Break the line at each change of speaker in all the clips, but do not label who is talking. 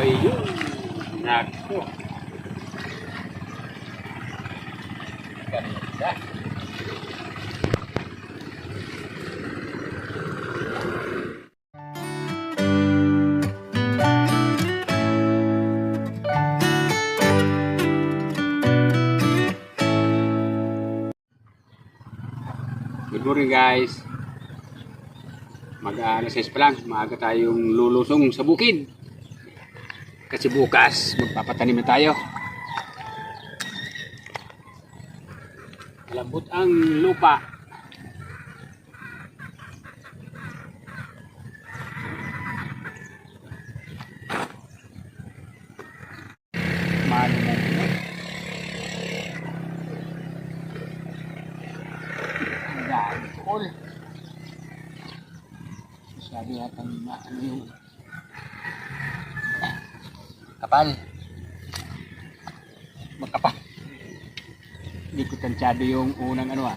Ayun. Nako. Ganda. Good morning guys. Mag-alas 6 pa lang, maaga tayong lulusong sa bukid. Kasi bukas magpapatanim na tayo. Malambot ang lupa. Mahal mo. Ang dami kol. Sabi yata ano yung kapal. Magkapal. Hindi ko tansyado yung unang ano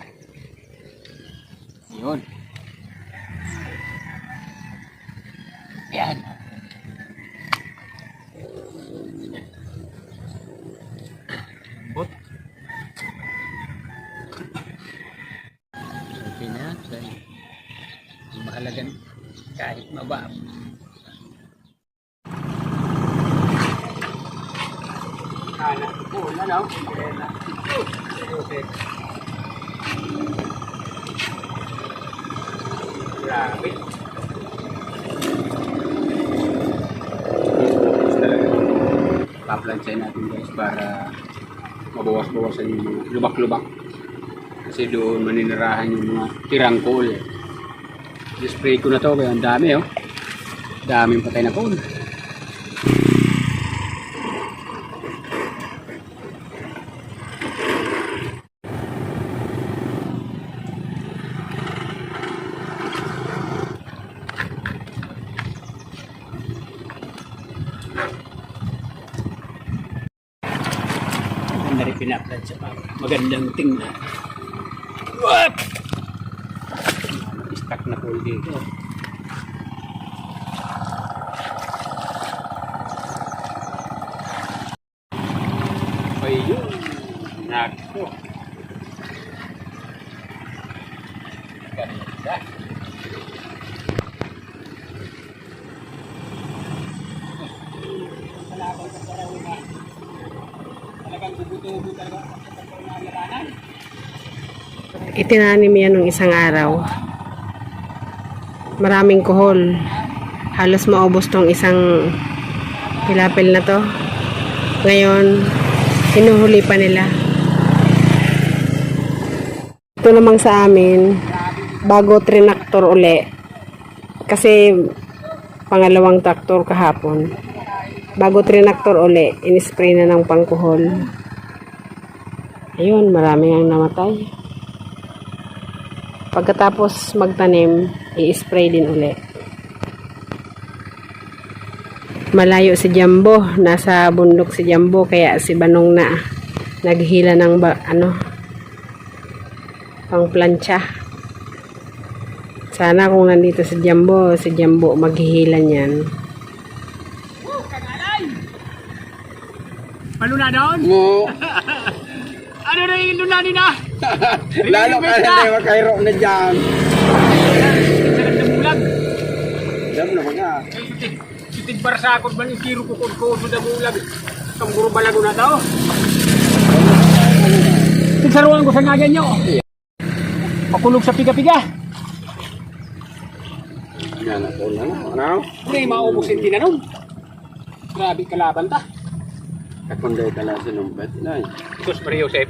Yun. Yan. Bot. Okay na. Mahalagan kahit mababa. Ano? Grabe. Paplansay natin guys para mabawas-bawasan yung mga lubak-lubak. Kasi doon maninirahan yung mga tirang coal. Spray ko na to kaya ang dami daming patay na coal. Maganda rin pinaplansya para magandang tingnan. What? Stuck na coal dito. Ayun. Nako. Ganda. Talagang bubuto-buto talaga.
Itinanim yan nung isang araw. Maraming kuhol. Halos maubos tong isang pilapil na to. Ngayon, hinuhuli pa nila. Ito namang sa amin, bago trinaktor uli. Kasi pangalawang traktor kahapon. Bago trinaktor uli, in-spray na ng pangkuhol. Ayun, maraming ang namatay. Pagkatapos magtanim, i-spray din uli. Malayo si Jumbo, nasa bundok si Jumbo, kaya si Banong na naghila ng pang plancha. Sana kung nandito si Jumbo maghihila niyan.
Ano na doon?
Mo.
Ano na yung lunanin na?
Lalo ka na makairo na dyan.
Sarap na bulag.
Dam na mga.
Sitig para sa akot man yung tiro ko na bulag. Kampuro balago na daw. Tigsaruan ko sa ngagan nyo. Pakulog sa piga-piga.
Yan ako na. Ano?
Pre, maubos yung tinanong. Grabe kalaban ta.
Kakunday ka lang sinumpet. Inay.
Sus Maria Joseph.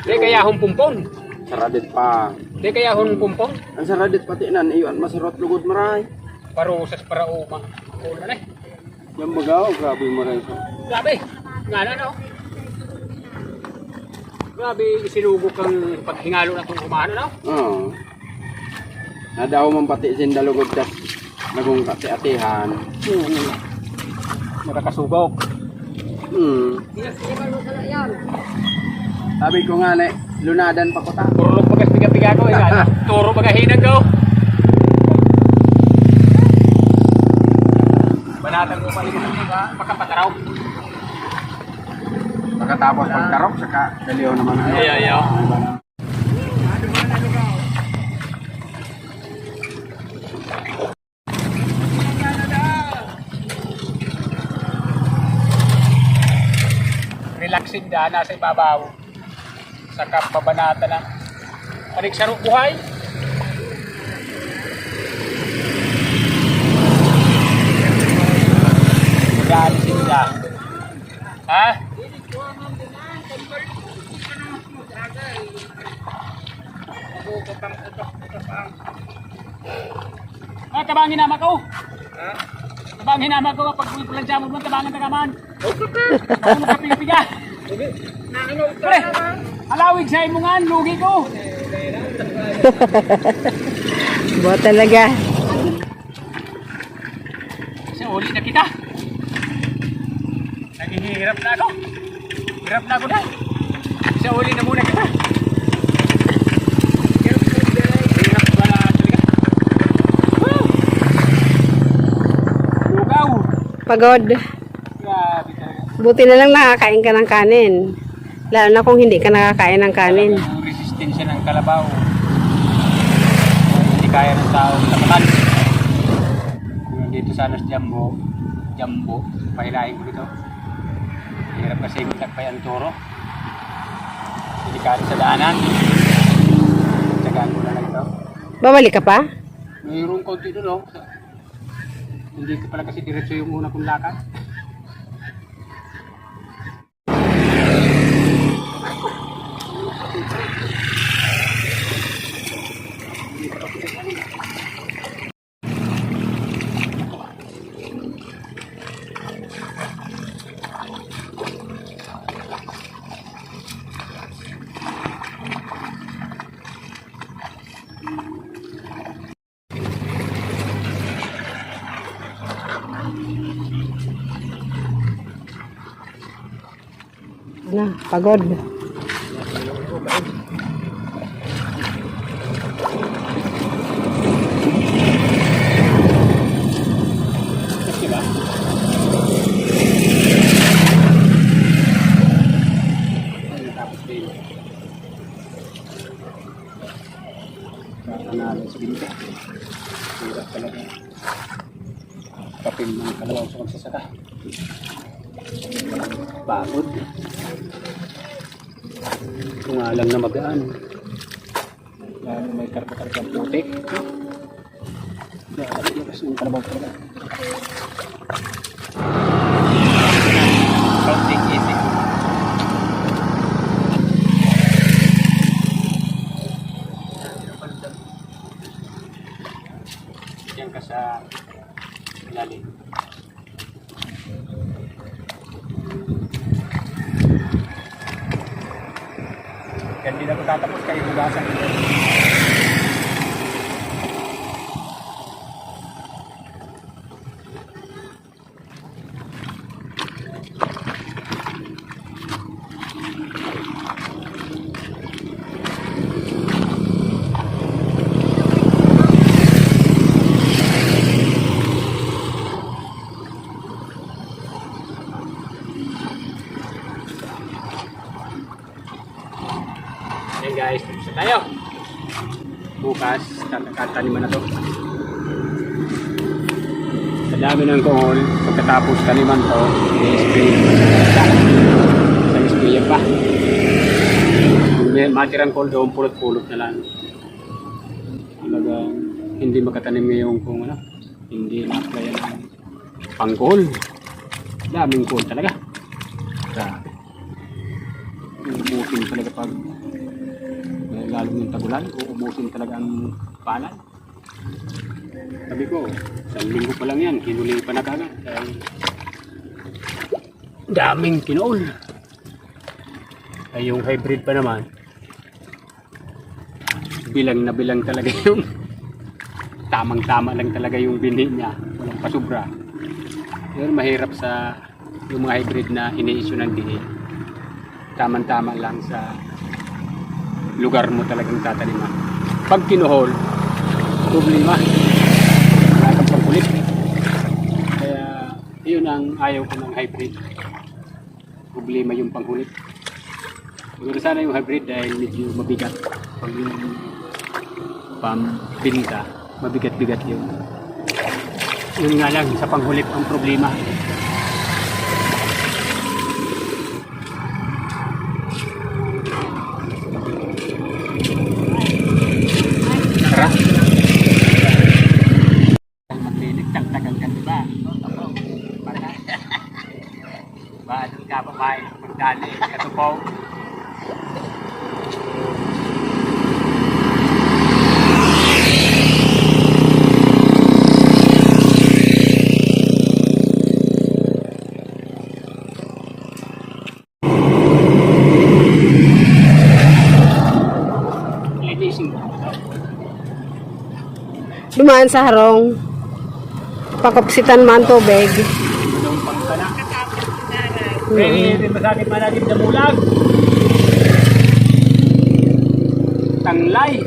Di kaya hong pumpon.
Saradit pa.
Di kaya hong pumpon.
Ang saradit pati nan. Iwan masarot lugod maray.
Parusas para uma. Kulo na eh.
Yung bagaw. Grabe maray ko.
Grabe. Nga na no. Grabe isinugok kang paghingalo na itong kumano no.
Oo. Nadaw man pati sindalugod ka. Nagong kati-atihan.
Nakakasugok.
Sabi ko nga na, lunadan pa ko ta.
Turulog bagas piga-piga ko. Turo bagahinag ko. Babanatan mo pa rin ba? Pagkapataraw.
Pagkatapos pagkarok, saka daliw naman.
Ayaw. Relaxing da, nasa ibabaw. Saka pabanata na. Panig sarong buhay. Relaxing da. Ha? Ah, tabangin nama ko. Ha? Tabangin nama ko kapag pulang jamon mo, tabangan ka naman. Ako makapiga-piga. Pre, alawig sa imo nga, lugi ko.
Bo talaga.
Sa uli na kita. Naghihirap na ako. Hirap na ako na. Sa uli na muna kita. Hirap ba na talaga? Lugaw.
Pagod.
Grabe talaga.
Buti na lang nakakain ka ng kanin. Lalo na kung hindi ka nakakain ng kanin.
Yung resistensya ng kalabaw. Hindi kaya ng taong tapatan. Dito sana sa Jambo, pahilahin ko dito. Hirap kasi magtagpay ang toro. Hindi kaya sa daanan. Tsagaan ko na lang ito.
Babalik ka pa?
Mayroong konti doon, no? Hindi ko pala kasi diretso yung una kong lakad.
Na, pagod.
Diba? Tapos din. Nanalo sa binta. Hirap talaga. Kapil ng kalabaw sa magsasaka. Pagod. Kung alam na magaan. Lalo may karpa-karpa putik. Kaya kasi yung kalabaw talaga. Something easy. Yan ka sa ilalim. Kaya hindi na ko tatapos kayo hugasan. Ayan guys, tapos na tayo. Bukas, tataniman na to. Sa dami ng kohol, pagkatapos taniman to, i-spray. Sa spray pa. Kung may matirang kohol doon, pulot-pulot na lang. Talagang hindi makatanim yung kung ano, hindi na-applyan ng pang-kohol. Daming kohol talaga. Grabe. Umusin talaga pag lalo yung tagulan, uubusin talaga ang palay. Sabi ko, isang linggo pa lang yan, hinuling pa na kagad. Daming kinool. Ay yung hybrid pa naman, bilang na bilang talaga yung tamang-tama lang talaga yung bini niya, walang pasubra. Yun, mahirap sa yung mga hybrid na ini-issue ng dihi. Tamang-tama lang sa lugar mo talagang tataniman. Pag kinuhol, problema. Wala kang pagkulit. Kaya Yun ang ayaw ko ng hybrid. Problema yung panghulit. Siguro sana yung hybrid dahil medyo mabigat. Pag yung pambinta, mabigat-bigat yun. Yun nga lang, sa panghulit ang problema. Tara. Maglilig-tagtagan ka, diba? Ba, doon ka babae, magdali, katupaw. Linisin ko.
Dumaan sa harong. Pakapsitan man tubig.
Anong pangkala? Pwede rin masakit malalim na mulag. Tanglay.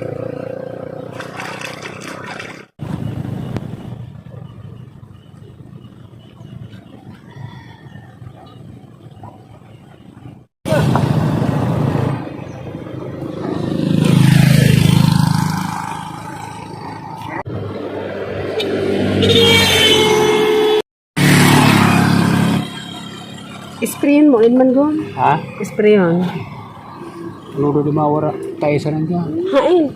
Sprayin mo, Edman Gon.
Ha?
Sprayon.
Ludo di mawara tayo sa nandiyan.
Hain.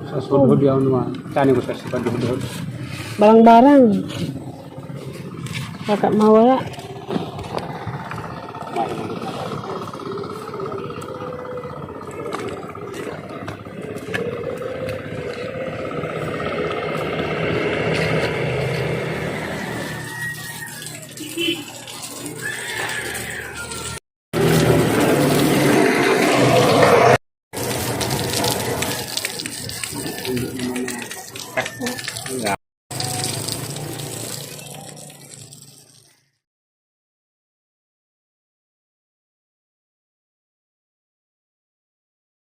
Sa sudhod yaw naman. Tani ko sa sudhod.
Barang-barang. Baka mawala.
Yeah.